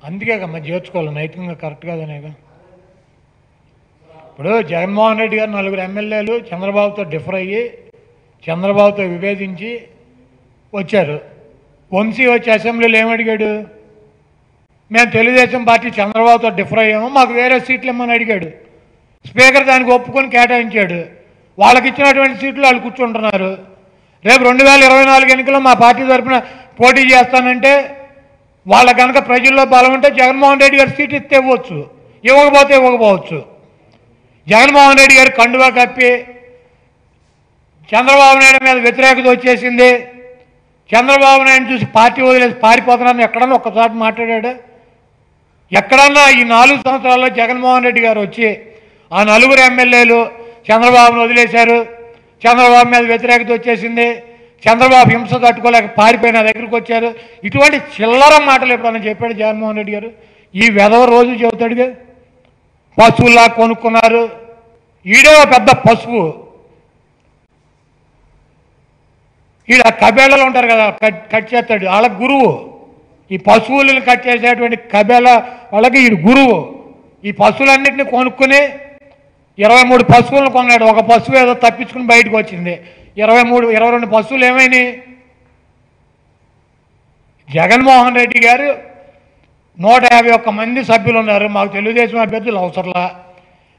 అందుకే కమ్మా చేర్చుకోవాలి, నైతికంగా కరెక్ట్ కాదనేగా. ఇప్పుడు జగన్మోహన్ రెడ్డి గారు 4 ఎమ్మెల్యేలు చంద్రబాబుతో డిఫర్ అయ్యి చంద్రబాబుతో విభేదించి వచ్చారు. వంశీ వచ్చి అసెంబ్లీలో ఏమడిగాడు? మేము తెలుగుదేశం పార్టీ చంద్రబాబుతో డిఫర్ అయ్యాము, మాకు వేరే సీట్లు ఇమ్మని అడిగాడు. స్పీకర్ దానికి ఒప్పుకొని కేటాయించాడు. వాళ్ళకి ఇచ్చినటువంటి సీట్లు వాళ్ళు కూర్చుంటున్నారు. రేపు 2024 ఎన్నికల్లో మా పార్టీ తరఫున పోటీ చేస్తానంటే వాళ్ళ కనుక ప్రజల్లో బలం ఉంటే జగన్మోహన్ రెడ్డి గారు సీట్ ఇస్తే ఇవ్వచ్చు, ఇవ్వకపోతే ఇవ్వకపోవచ్చు. జగన్మోహన్ రెడ్డి గారు కండువా కప్పి చంద్రబాబు నాయుడు మీద వ్యతిరేకత వచ్చేసింది, చంద్రబాబు నాయుడు చూసి పార్టీ వదిలేసి పారిపోతున్నారని ఎక్కడన్నా ఒక్కసారి మాట్లాడాడు? ఎక్కడన్నా ఈ 4 సంవత్సరాల్లో జగన్మోహన్ రెడ్డి గారు వచ్చి ఆ 4 ఎమ్మెల్యేలు చంద్రబాబును వదిలేశారు, చంద్రబాబు మీద వ్యతిరేకత వచ్చేసింది, చంద్రబాబు హింస తట్టుకోలేక పారిపోయిన దగ్గరికి వచ్చారు, ఇటువంటి చిల్లర మాటలు ఎప్పుడన్నా చెప్పాడు జగన్మోహన్ రెడ్డి గారు? ఈ వెధవ రోజు చెబుతాడుగా పశువులా కొనుక్కున్నారు, ఈడే పెద్ద పశువు. ఈడ కబేళలు ఉంటారు కదా, కట్ చేస్తాడు, వాళ్ళ గురువు. ఈ పశువులను కట్ చేసేటువంటి కబేళ వాళ్ళకి ఈ గురువు. ఈ పశువులన్నింటినీ కొనుక్కుని 23 పశువులను కొన్నాడు. ఒక పశువు ఏదో తప్పించుకుని బయటకు వచ్చింది. 22 పశువులు ఏమైనాయి? జగన్మోహన్ రెడ్డి గారు 151 మంది సభ్యులు ఉన్నారు. మాకు తెలుగుదేశం అభ్యర్థులు అవసరంలా.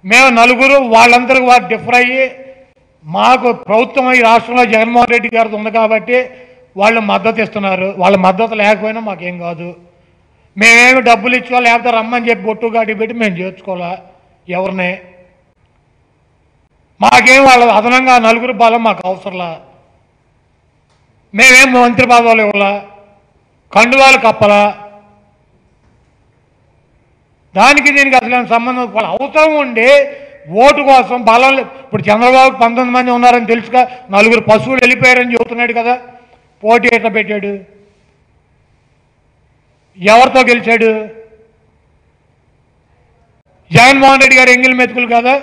మేము 4 వాళ్ళందరికీ వారు డిఫర్ అయ్యి మాకు ప్రభుత్వం ఈ రాష్ట్రంలో జగన్మోహన్ రెడ్డి గారిది ఉంది కాబట్టి వాళ్ళు మద్దతు ఇస్తున్నారు. వాళ్ళ మద్దతు లేకపోయినా మాకేం కాదు. మేమేమి డబ్బులు ఇచ్చుకోవాలి, లేకపోతే రమ్మని చెప్పి బొట్టు గాటి పెట్టి మేము చేర్చుకోవాలా ఎవరిని? మాకేం వాళ్ళ అదనంగా 4 బలం మాకు అవసరంలా. మేమేం మంత్రి పదవులు ఇవ్వాలా, కండువాలు కప్పలా. దానికి దీనికి అసలు సంబంధం. వాళ్ళ అవసరం ఉండి ఓటు కోసం బలం. ఇప్పుడు చంద్రబాబు 19 మంది ఉన్నారని తెలుసుగా 4 పశువులు వెళ్ళిపోయారని చెబుతున్నాడు కదా. పోటీ ఎట్లా పెట్టాడు? ఎవరితో గెలిచాడు? జగన్మోహన్ రెడ్డి గారు ఎంగిల్ మెతుకులు కదా.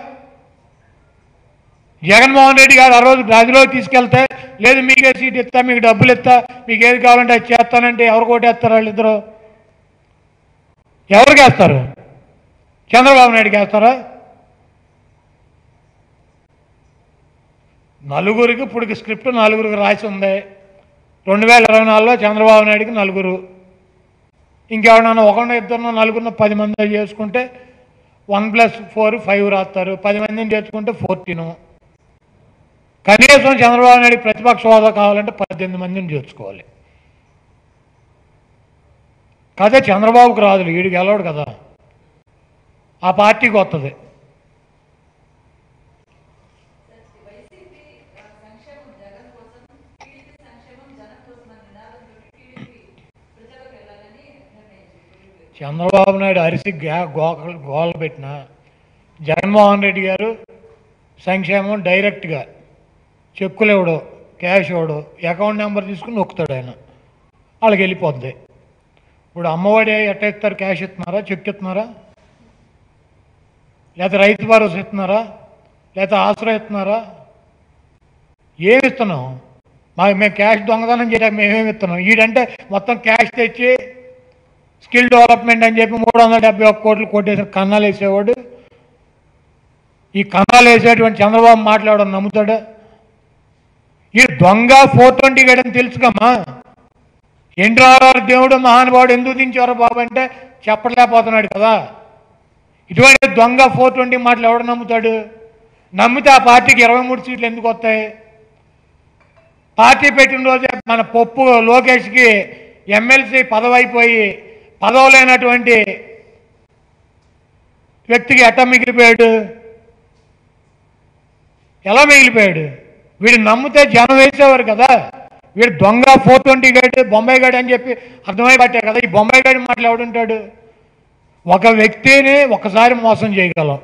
జగన్మోహన్ రెడ్డి గారు ఆ రోజు గదిలోకి తీసుకెళ్తే లేదు మీకే సీట్ ఇస్తా, మీకు డబ్బులు ఇస్తా, మీకు ఏది కావాలంటే అది చేస్తానంటే ఎవరు కోటేస్తారు? వాళ్ళిద్దరు ఎవరికి వేస్తారు? చంద్రబాబు నాయుడుకి వేస్తారా? 4 ఇప్పుడు స్క్రిప్ట్ 4 రాసి ఉంది. 2024లో చంద్రబాబు నాయుడుకి 4, ఇంకెవరన్నా 1 2 4 10 మంది చేసుకుంటే 1+4 5 రాస్తారు. 10 మందిని చేసుకుంటే 14. కనీసం చంద్రబాబు నాయుడు ప్రతిపక్ష హోదా కావాలంటే 18 మందిని చేర్చుకోవాలి. కదే చంద్రబాబుకు రాదు, వీడికి వెళ్ళాడు కదా, ఆ పార్టీకి వస్తుంది. చంద్రబాబు నాయుడు అరిసి గోల పెట్టిన జగన్మోహన్ రెడ్డి గారు సంక్షేమం డైరెక్ట్గా చెక్కులు ఇవ్వడు, క్యాష్ ఇవ్వడు, అకౌంట్ నెంబర్ తీసుకుని నొక్కుతాడు ఆయన, వాళ్ళకి వెళ్ళిపోద్ది. ఇప్పుడు అమ్మఒడి ఎట్లా ఇస్తారు? క్యాష్ ఇస్తున్నారా, చెక్ ఇస్తున్నారా, లేకపోతే రైతు భరోసా ఇస్తున్నారా, లేకపోతే ఆశ్రయం ఇస్తున్నారా? ఏమి ఇస్తున్నాం? మేము క్యాష్ దొంగతనం చేయడానికి మేమేమి ఇస్తున్నాం? వీడంటే మొత్తం క్యాష్ తెచ్చి స్కిల్ డెవలప్మెంట్ అని చెప్పి 371 కోట్లు కొట్టేసిన కన్నాలు వేసేవాడు. ఈ కన్నాలు వేసేటువంటి చంద్రబాబు మాట్లాడడం నమ్ముతాడా? ఈ దొంగ 420 గడని తెలుసుకమ్మా. ఎన్టీఆర్ దేవుడు మహానుభావుడు ఎందుకు దించారో బాబు అంటే చెప్పలేకపోతున్నాడు కదా. ఇటువంటి దొంగ 420 మాటలు ఎవడు నమ్ముతాడు? నమ్మితే ఆ పార్టీకి 23 సీట్లు ఎందుకు వస్తాయి? పార్టీ పెట్టిన రోజే మన పప్పు లోకేష్కి ఎమ్మెల్సీ పదవి అయిపోయి పదవి లేనటువంటి వ్యక్తికి ఎట్లా మిగిలిపోయాడు? ఎలా మిగిలిపోయాడు? వీడు నమ్మితే జనం వేసేవారు కదా. వీడు దొంగ 420 గడి బొంబాయి గడి అని చెప్పి అర్థమై పట్టే కదా. ఈ బొంబాయి గడి మాటలు ఎవడుంటాడు? ఒక వ్యక్తిని ఒకసారి మోసం చేయగలం,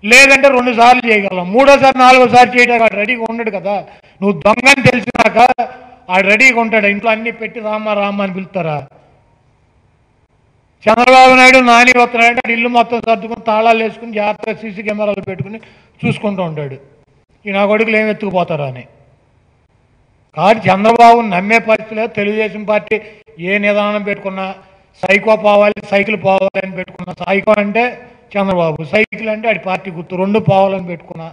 లేదంటే 2 సార్లు చేయగలం, 3వసారి 4వసారి చేయడానికి వాడు రెడీగా ఉండడు కదా. నువ్వు దొంగని తెలిసినాక వాడు రెడీగా ఉంటాడు. ఇంట్లో అన్నీ పెట్టి రామ్మా రామ్మా అని పిలుస్తారా? చంద్రబాబు నాయుడు నాని వస్తున్నాడంటే ఇల్లు మొత్తం సర్దుకుని తాళాలు వేసుకుని జాగ్రత్తగా సీసీ కెమెరాలు పెట్టుకుని చూసుకుంటూ ఉంటాడు. ఈ నా కొడుకులు ఏమి ఎత్తుకుపోతారా అని. కాబట్టి చంద్రబాబు నమ్మే పరిస్థితిలో తెలుగుదేశం పార్టీ ఏ నిదానం పెట్టుకున్నా సైకో పోవాలి సైకిల్ పోవాలి అని పెట్టుకున్నా. సైకో అంటే చంద్రబాబు, సైకిల్ అంటే అది పార్టీ గుర్తు, రెండు పోవాలని పెట్టుకున్నా.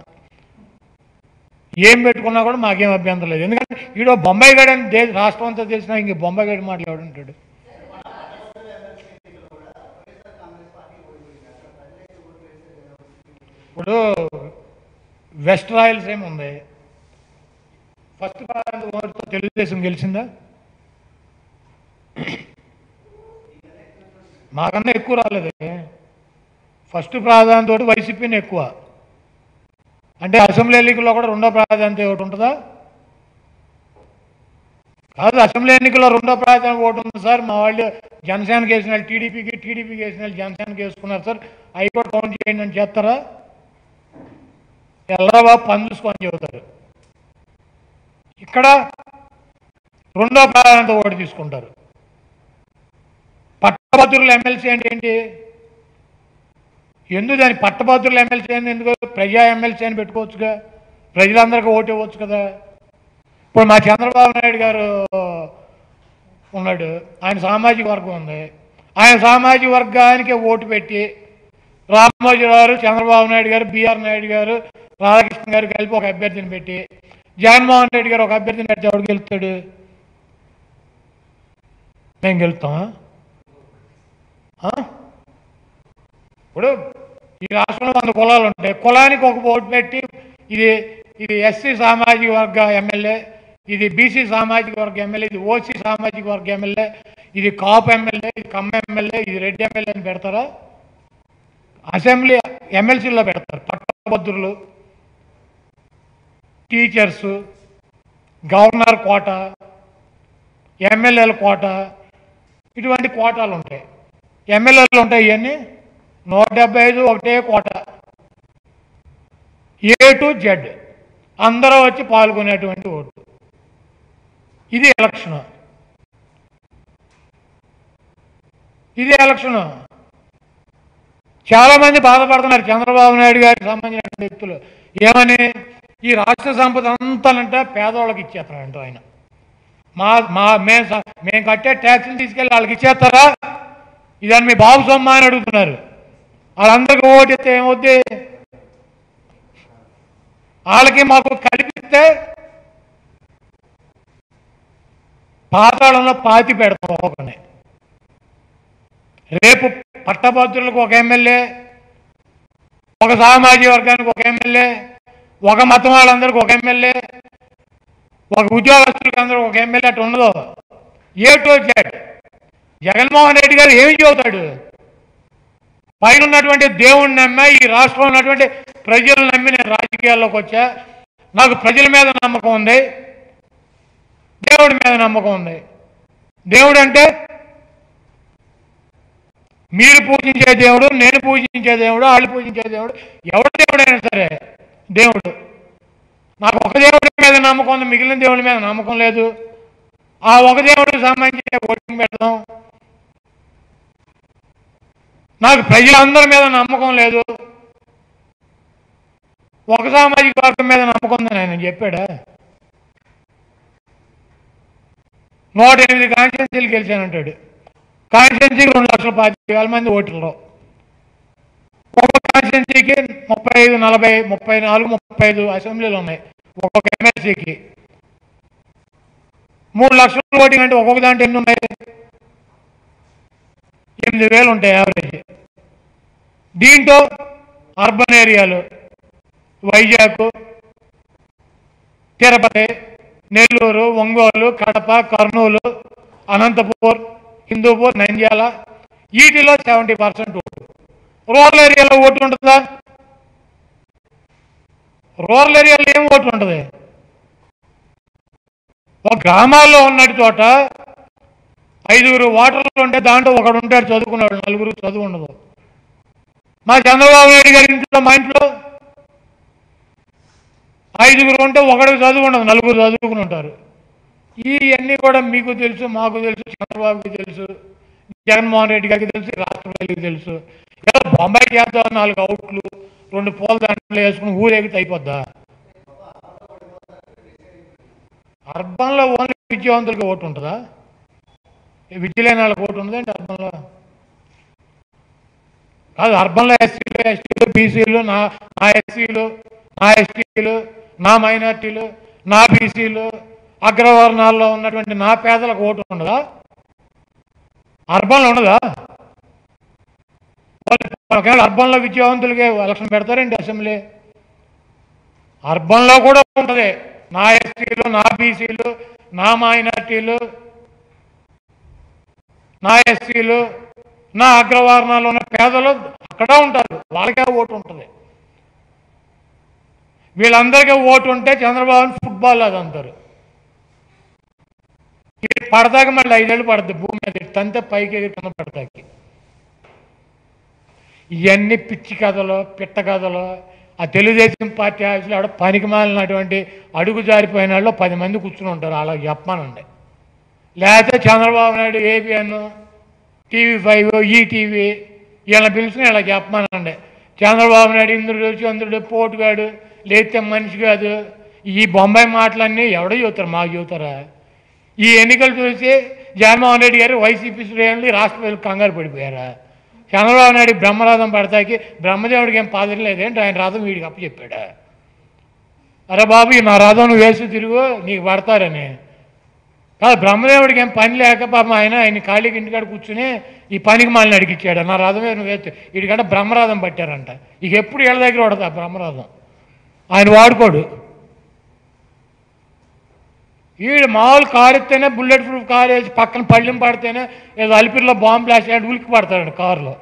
ఏం పెట్టుకున్నా కూడా మాకేం అభ్యంతరం లేదు. ఎందుకంటే ఈడో బొంబాయి గడి అని రాష్ట్రం అంతా తెలిసినా ఇంక బొంబాయి గడి మాట్లాడుంటాడు. ఇప్పుడు వెస్ట్ రాయలసీమ ఉంది, ఫస్ట్ ఓటుతో తెలుగుదేశం గెలిచిందా? మాకన్నా ఎక్కువ రాలేదు. ఫస్ట్ ప్రాధాన్యత వైసీపీని ఎక్కువ. అంటే అసెంబ్లీ ఎన్నికల్లో కూడా రెండో ప్రాధాన్యత ఒకటి ఉంటుందా? కాదు, అసెంబ్లీ ఎన్నికల్లో రెండో ప్రాధాన్యత ఓటు ఉంది సార్. మా వాళ్ళు జనసేనకి వేసిన వాళ్ళు టీడీపీకి వేసిన వాళ్ళు జనసేనకి వేసుకున్నారు సార్, అవి కూడా కౌంట్ చేయండి అని చేస్తారా? ఎల్లరా బాబు పని చూసుకొని చెబుతారు. ఇక్కడ రెండో ప్రాధాన్యత ఓటు తీసుకుంటారు. పట్టభద్రుల ఎమ్మెల్సీ అంటే ఏంటి? ఎందుకు దాని పట్టభద్రుల ఎమ్మెల్సీ అని ఎందుకు ప్రజా ఎమ్మెల్సీ అని పెట్టుకోవచ్చుగా, ప్రజలందరికీ ఓటు ఇవ్వచ్చు కదా. ఇప్పుడు మా చంద్రబాబు నాయుడు గారు ఉన్నాడు, ఆయన సామాజిక వర్గం ఉంది, ఆయన సామాజిక వర్గానికి ఓటు పెట్టి రామోజీరావు గారు, చంద్రబాబు నాయుడు గారు, బిఆర్ నాయుడు గారు, రాధాకృష్ణ గారు కలిపి ఒక అభ్యర్థిని పెట్టి జగన్మోహన్ రెడ్డి గారు ఒక అభ్యర్థిని పెడితే ఎవడు గెలుస్తాడు? మేము గెలుస్తామా? ఇప్పుడు ఈ రాష్ట్రంలో 100 కులాలు ఉంటాయి, కులానికి ఒక ఓటు పెట్టి ఇది ఎస్సీ సామాజిక వర్గ ఎమ్మెల్యే, ఇది బీసీ సామాజిక వర్గ ఎమ్మెల్యే, ఇది ఓసీ సామాజిక వర్గ ఎమ్మెల్యే, ఇది కాపు ఎమ్మెల్యే, ఇది కమ్మ ఎమ్మెల్యే, ఇది రెడ్డి ఎమ్మెల్యే అని పెడతారా? అసెంబ్లీ ఎమ్మెల్సీలో పెడతారు. పట్టభద్రులు, టీచర్సు, గవర్నర్ కోట, ఎమ్మెల్యేల కోట, ఇటువంటి కోటాలు ఉంటాయి. ఎమ్మెల్యేలు ఉంటాయి, ఇవన్నీ 175 ఒకటే కోట, ఏ టు జెడ్ అందరూ వచ్చి పాల్గొనేటువంటి ఓటు. ఇది ఎలక్షను, ఇది ఎలక్షను. చాలామంది బాధపడుతున్నారు చంద్రబాబు నాయుడు గారికి సంబంధించిన వ్యక్తులు. ఏమని? ఈ రాష్ట్ర సంపద అంతానంట పేదవాళ్ళకి ఇచ్చేస్తారంట ఆయన. మేము కట్టే ట్యాక్సులు తీసుకెళ్ళి వాళ్ళకి ఇచ్చేస్తారా? ఇదని మీ బాబు సొమ్మ అని అడుగుతున్నారు. వాళ్ళందరికీ ఓటు ఇస్తే ఏమవుద్ది? వాళ్ళకి మాకు కల్పిస్తే పాతాళంలో పాతి పెడతాం ఒకనే. రేపు పట్టభద్రులకు ఒక ఎమ్మెల్యే, ఒక సామాజిక వర్గానికి ఒక ఎమ్మెల్యే, ఒక మతం వాళ్ళందరికీ ఒక ఎమ్మెల్యే, ఒక ఉద్యోగస్తులకి అందరూ ఒక ఎమ్మెల్యే అటు ఉండదు. A to Z. Jaganmohan Reddy గారు ఏమి చెబుతాడు? పైన ఉన్నటువంటి దేవుణ్ణి నమ్మా, ఈ రాష్ట్రంలో ఉన్నటువంటి ప్రజలు నమ్మి నేను రాజకీయాల్లోకి వచ్చా, నాకు ప్రజల మీద నమ్మకం ఉంది, దేవుడి మీద నమ్మకం ఉంది. దేవుడు అంటే మీరు పూజించే దేవుడు, నేను పూజించే దేవుడు, వాళ్ళు పూజించే దేవుడు, ఎవరి దేవుడైనా సరే దేవుడు. నాకు ఒక దేవుడి మీద నమ్మకం ఉంది, మిగిలిన దేవుడి మీద నమ్మకం లేదు. ఆ ఒక దేవుడికి సంబంధించి ఓటింగ్ పెడతాం. నాకు ప్రజలందరి మీద నమ్మకం లేదు, ఒక సామాజిక వర్గం మీద నమ్మకం ఉందని ఆయన చెప్పాడా? 108 కాన్స్టిట్యున్సీలు గెలిచానంటాడు. కాన్స్టిట్యున్సీకి 2,40,000 మంది ఓటర్లు. ఒక్కొక్క కాన్స్టిట్యున్సీకి 35, 40, 34, 35 అసెంబ్లీలు ఉన్నాయి. ఒక్కొక్క ఎమ్మెల్సీకి 3 లక్షల ఓటింగ్ అంటే ఒక్కొక్క దాంట్లో ఎన్ని ఉన్నాయి? 8,000 ఉంటాయి యావరేజ్. దీంట్లో అర్బన్ ఏరియాలు వైజాగ్, తిరుపతి, నెల్లూరు, ఒంగోలు, కడప, కర్నూలు, అనంతపూర్, హిందూపూర్, నంద్యాల, వీటిలో 70% ఓటు. రూరల్ ఏరియాలో ఓటు ఉంటుందా? రూరల్ ఏరియాలో ఏం ఓటు ఉంటుంది? ఒక గ్రామాల్లో ఉన్నటి చోట 5 ఓటర్లు ఉంటే దాంట్లో ఒకడు ఉంటాడు చదువుకున్నాడు, 4 చదువు ఉండదు. మా చంద్రబాబు నాయుడు గారి ఇంట్లో, మా ఇంట్లో 5 ఉంటే ఒకడికి చదువు ఉండదు, 4 చదువుకుని ఉంటారు. ఇవన్నీ కూడా మీకు తెలుసు, మాకు తెలుసు, చంద్రబాబుకి తెలుసు, జగన్మోహన్ రెడ్డి గారికి తెలుసు, రాష్ట్ర ప్రజలకు తెలుసు. ఏదో బొంబాయి చేద్దాం 4 అవుట్లు 2 పూల దండలు వేసుకుని ఊరేగితే అయిపోద్దా? అర్బన్లో ఓన్లీ విద్యావంతులకి ఓటు ఉంటుందా? విద్య లేని వాళ్ళకి ఓటు ఉందండి అర్బన్లో? కాదు, అర్బన్లో ఎస్సీలు, ఎస్టీలు, బీసీలు, నా ఎస్సీలు, నా ఎస్టీలు, నా మైనార్టీలు, నా బీసీలు, అగ్రవర్ణాల్లో ఉన్నటువంటి నా పేదలకు ఓటు ఉండదా? అర్బన్లో ఉండదా? ఒకవేళ అర్బన్లో విద్యావంతులకి ఎలక్షన్ పెడతారండి అసెంబ్లీ? అర్బన్లో కూడా ఉంటుంది. నా ఎస్టీలు, నా బీసీలు, నా మైనార్టీలు, నా ఎస్సీలు, నా అగ్రవర్ణాలు ఉన్న పేదలు అక్కడ ఉంటారు, వాళ్ళకే ఓటు ఉంటుంది. వీళ్ళందరికీ ఓటు ఉంటే చంద్రబాబుని ఫుట్బాల్ అది అంటారు. ఇది పడతాక మళ్ళీ 5 ఏళ్ళు పడుతుంది భూమి మీద తంతే పైకి ఎగిరి కింద పడతాకి. ఇవన్నీ పిచ్చి కథలు, పిట్ట కథలు. ఆ తెలుగుదేశం పార్టీ ఆఫీసులో ఆవిడ పనికి మాలినటువంటి అడుగు జారిపోయిన వాళ్ళు 10 మంది కూర్చుని ఉంటారు, అలా చెప్పమానండి. లేకపోతే Chandrababu Naidu ABN, TV5, ETV ఇలా పిలిచిన ఇలా చెప్పమానండి. చంద్రబాబు నాయుడు ఇంద్రుడు, చంద్రుడు, పోటుగాడు, లేతే మనిషి కాదు, ఈ బొంబాయి మాటలన్నీ ఎవడో చెబుతారు, మాకు చెబుతారా? ఈ ఎన్నికలు చూసి జగన్మోహన్ రెడ్డి గారు వైసీపీ శ్రేణులు రాష్ట్ర ప్రజలు కంగారు పడిపోయారా? చంద్రబాబు నాయుడు బ్రహ్మరథం పడతాకి బ్రహ్మదేవుడికి ఏం పాదం లేదేంటి, ఆయన రథం వీడికి అప్పచెప్పాడా? అరే బాబు, నా రథం నువ్వు వేసి తిరుగు నీకు పడతారని కాదు. బ్రహ్మదేవుడికి ఏం పని లేక పాపం ఆయన ఖాళీకి ఇంటికాడ కూర్చుని ఈ పనికి మాలిని అడిగిచ్చాడు. నా రథమే నువ్వు వేస్తే వీడికంటే బ్రహ్మరథం పట్టారంట. ఇక ఎప్పుడు వీళ్ళ దగ్గర పడతా బ్రహ్మరథం, ఆయన వాడుకోడు. వీడు మామూలు కారు ఎత్తేనే బుల్లెట్ ప్రూఫ్ కారు వేసి పక్కన పళ్ళెం పడితేనే ఏదో అలిపిరిలో బాంబు బ్లాస్ట్ అయ్యాడు ఉలికి పడతాడు కారులో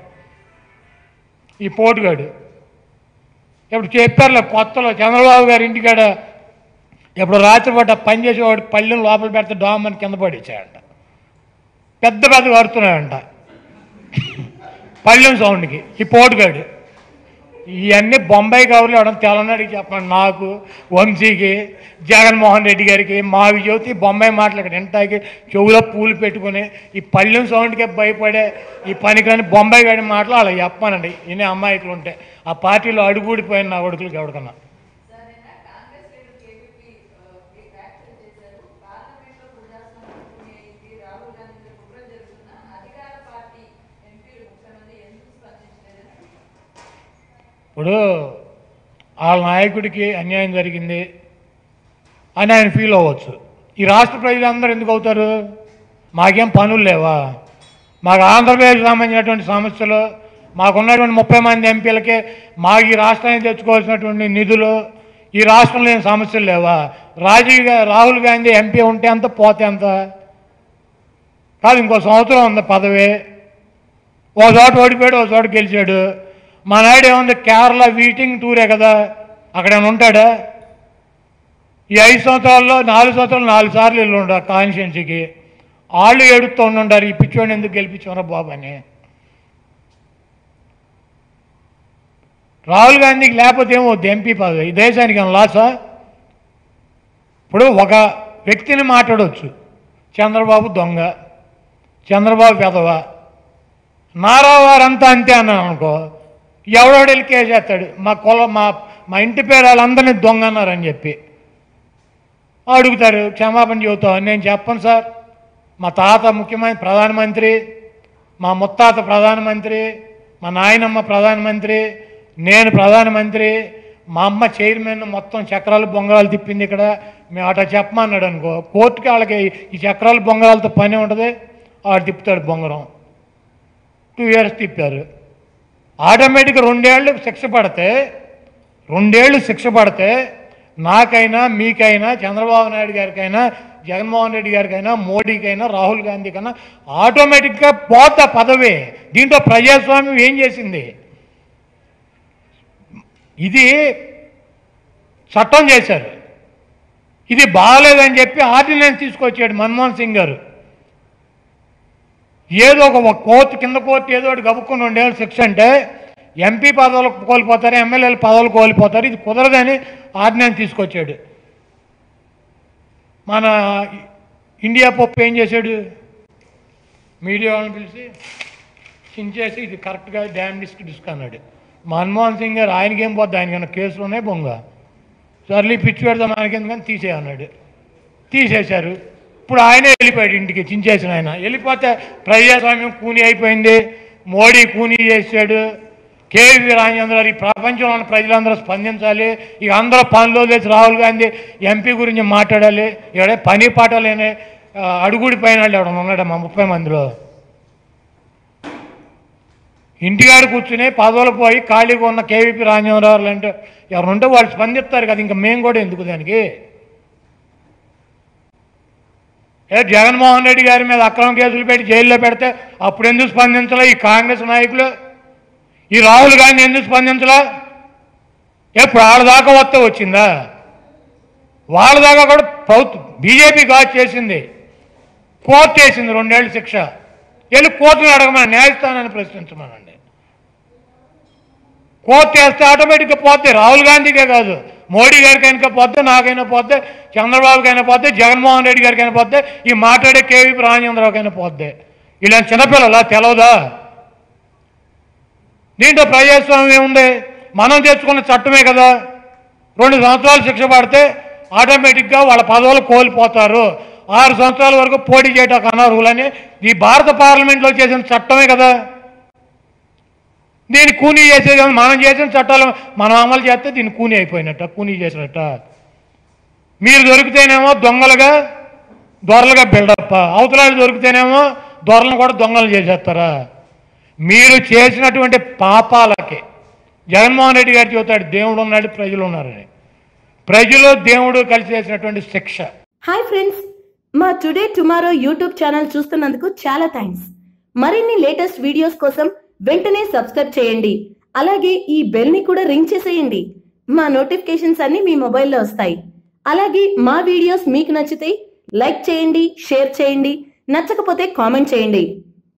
ఈ పోటుగాడు. ఇప్పుడు చెప్పారులే కొత్తలో చంద్రబాబు గారి ఇంటికాడ ఇప్పుడు రాత్రిపూట పని చేసేవాడు పళ్ళెం లోపల పెడితే డామని కింద పడిచ్చాడంట. పెద్ద పెద్ద కడుతున్నాడంట పళ్ళెం సౌండ్కి ఈ పోటుగాడు. ఇవన్నీ బొంబాయి కవర్లు ఇవ్వడం తెలంగాణకి చెప్పండి, నాకు, వంశీకి, జగన్మోహన్ రెడ్డి గారికి, మావి జ్యోతి బొంబాయి మాటలు ఇక్కడ ఇంటాకి చెవులో పూలు పెట్టుకుని ఈ పళ్ళెం సౌండ్కే భయపడే ఈ పనికిరాని బొంబాయి గాడి మాటలు అలా చెప్పానండి. ఇన్ని అమ్మాయికులు ఉంటే ఆ పార్టీలో అడుగుడిపోయిన నా కొడుకులకి ఎవరికన్నా. ఇప్పుడు వాళ్ళ నాయకుడికి అన్యాయం జరిగింది అని ఆయన ఫీల్ అవ్వచ్చు. ఈ రాష్ట్ర ప్రజలందరూ ఎందుకు అవుతారు? మాకేం పనులు లేవా? మాకు ఆంధ్రప్రదేశ్కి సంబంధించినటువంటి సమస్యలు, మాకున్నటువంటి 30 మంది ఎంపీలకే మాకు ఈ రాష్ట్రానికి తెచ్చుకోవాల్సినటువంటి నిధులు, ఈ రాష్ట్రంలో ఏం సమస్యలు లేవా? రాహుల్ గాంధీ ఎంపీ ఉంటే అంత పోతే అంత కాదు. ఇంకో సంవత్సరం ఉంది పదవి, ఓ చోట ఓడిపోయాడు, ఓ చోట గెలిచాడు. మా నాయుడు ఏముంది, కేరళ వీటింగ్ టూరే కదా, అక్కడ ఏమైనా ఉంటాడా? ఈ 5 సంవత్సరాల్లో 4 సంవత్సరాలు 4 సార్లు వెళ్ళి ఉండ కాన్స్టిట్యున్సీకి. వాళ్ళు ఏడుస్తూ ఉండారు, ఈ పిచ్చోడిని ఎందుకు గెలిపించారా బాబు అని. రాహుల్ గాంధీకి లేకపోతే ఏమవుద్ది ఎంపీ పదవి? ఈ దేశానికి ఏమైనా లాసా? ఇప్పుడు ఒక వ్యక్తిని మాట్లాడవచ్చు, చంద్రబాబు దొంగ, చంద్రబాబు వెధవ, నారావారంతా అంతే అన్నాను అనుకో, ఎవడోడు వెళ్ళి కేసేస్తాడు, మా ఇంటి పేరు వాళ్ళందరినీ దొంగ అన్నారని చెప్పి అడుగుతారు. క్షమాపణ చెబుతావు? నేను చెప్పను సార్, మా తాత ముఖ్యమంత్రి ప్రధానమంత్రి, మా ముత్తాత ప్రధానమంత్రి, మా నాయనమ్మ ప్రధానమంత్రి, నేను ప్రధానమంత్రి, మా అమ్మ చైర్మన్, మొత్తం చక్రాలు బొంగరాలు తిప్పింది ఇక్కడ. మేము అట్లా చెప్పమన్నాడు అనుకో, కోర్టుకి వాళ్ళకి ఈ చక్రాలు బొంగరాలతో పని ఉంటుంది, వాడు తిప్పుతాడు బొంగరం. 2 ఇయర్స్ తిప్పారు. ఆటోమేటిక్గా 2 ఏళ్ళు శిక్ష పడితే నాకైనా, మీకైనా, చంద్రబాబు నాయుడు గారికైనా, జగన్మోహన్ రెడ్డి గారికైనా, మోడీకైనా, రాహుల్ గాంధీకైనా ఆటోమేటిక్గా పోతా పదవి. దీంట్లో ప్రజాస్వామ్యం ఏం చేసింది? ఇది చట్టం చేశారు, ఇది బాగాలేదని చెప్పి ఆర్డినెన్స్ తీసుకొచ్చాడు మన్మోహన్ సింగ్ గారు. ఏదో ఒక కోర్టు ఏదో ఒకటి గబుక్కుని 2 ఏళ్ళు శిక్ష అంటే ఎంపీ పదవులు కోల్పోతారు, ఎమ్మెల్యేల పదవులు కోల్పోతారు. ఇది కుదరదని ఆర్డినెన్స్ తీసుకొచ్చాడు. మన ఇండియా పప్పు ఏం చేశాడు, మీడియా వాళ్ళని పిలిచి చించేసి ఇది కరెక్ట్గా డ్యామ్ డిస్క్ అన్నాడు. మన్మోహన్ సింగ్ గారు ఆయనకేం పోద్ది, ఆయనకన్నా కేసులు ఉన్నాయి బొంగ, సర్లీ పిచ్చి పెడదాం ఆయనకెందుకని తీసేయన్నాడు. తీసేశారు. ఇప్పుడు ఆయనే వెళ్ళిపోయాడు ఇంటికి, చించేసిన ఆయన వెళ్ళిపోతే ప్రజాస్వామ్యం కూని అయిపోయింది. మోడీ కూనీ చేశాడు. కేవీ రాజేంద్ర ఈ ప్రపంచంలో ఉన్న ప్రజలందరూ స్పందించాలి. ఇక అందరూ పనిలో తెచ్చి రాహుల్ గాంధీ ఎంపీ గురించి మాట్లాడాలి. ఇక్కడ పని పాట లేని అడుగుడి పైన ఎవడన్నా ఉన్నాడమ్మా 30 మందిలో. ఇంటికాడ కూర్చుని పదవులు పోయి ఖాళీగా ఉన్న కేవీపీ రాజేంద్రరావు అంటే ఎవరుంటే వాళ్ళు స్పందిస్తారు కదా. ఇంకా మేము కూడా ఎందుకు దానికి? జగన్మోహన్ రెడ్డి గారి మీద అక్రమ కేసులు పెట్టి జైల్లో పెడితే అప్పుడు ఎందుకు స్పందించలే ఈ కాంగ్రెస్ నాయకులు? ఈ రాహుల్ గాంధీ ఎందుకు స్పందించలే? ఎప్పుడు వాళ్ళ దాకా వస్తే వచ్చిందా? వాళ్ళ దాకా కూడా ప్రభుత్వం బీజేపీ గాజు చేసింది, కోర్టు వేసింది 2 ఏళ్ళు శిక్ష. వెళ్ళి కోర్టుని అడగమని, న్యాయస్థానాన్ని ప్రశ్నించమనండి. కోర్టు వేస్తే ఆటోమేటిక్గా పోతే. రాహుల్ గాంధీకే కాదు, మోడీ గారికైనా పోతే, నాకైనా పోతే, చంద్రబాబుకైనా పోతే, జగన్మోహన్ రెడ్డి గారికైనా పోతే, ఈ మాట్లాడే కేవీపీ రాజేంద్రరావుకైనా పోతే. ఇలాంటి చిన్నపిల్లలా తెలవదా? దీంట్లో ప్రజాస్వామ్యం ఉంది. మనం తెచ్చుకున్న చట్టమే కదా. 2 సంవత్సరాలు శిక్ష పడితే ఆటోమేటిక్గా వాళ్ళ పదవులు కోల్పోతారు. 6 సంవత్సరాల వరకు పోటీ చేయడానికి అనర్హులని ఈ భారత పార్లమెంట్లో చేసిన చట్టమే కదా. దీన్ని కూనీ చేసేది మనం చేసిన చట్టాలు మనం అమలు చేస్తే దీన్ని కూనీ అయిపోయినట్ట, కూనీ చేసినట్ట. మీరు దొరికితేనేమో దొంగలుగా దొరలుగా బిల్డప్, అవతలాలు దొరికితేనేమో దొరలను కూడా దొంగలు చేసేస్తారా? మీరు చేసినటువంటి పాపాలకి జగన్మోహన్ రెడ్డి గారు చెబుతాడు దేవుడు ఉన్నాడు ప్రజలు ఉన్నారని. ప్రజలు దేవుడు కలిసి చేసినటువంటి శిక్ష. హాయ్ ఫ్రెండ్స్, మా టుడే టుమారో యూట్యూబ్ ఛానల్ చూస్తున్నందుకు చాలా థ్యాంక్స్. మరిన్ని లేటెస్ట్ వీడియోస్ కోసం వెంటనే సబ్స్క్రైబ్ చేయండి. అలాగే ఈ బెల్ ని కూడా రింగ్ చేసేయండి. మా నోటిఫికేషన్స్ అన్ని మీ మొబైల్లో వస్తాయి. అలాగే మా వీడియోస్ మీకు నచ్చితే లైక్ చేయండి, షేర్ చేయండి, నచ్చకపోతే కామెంట్ చేయండి.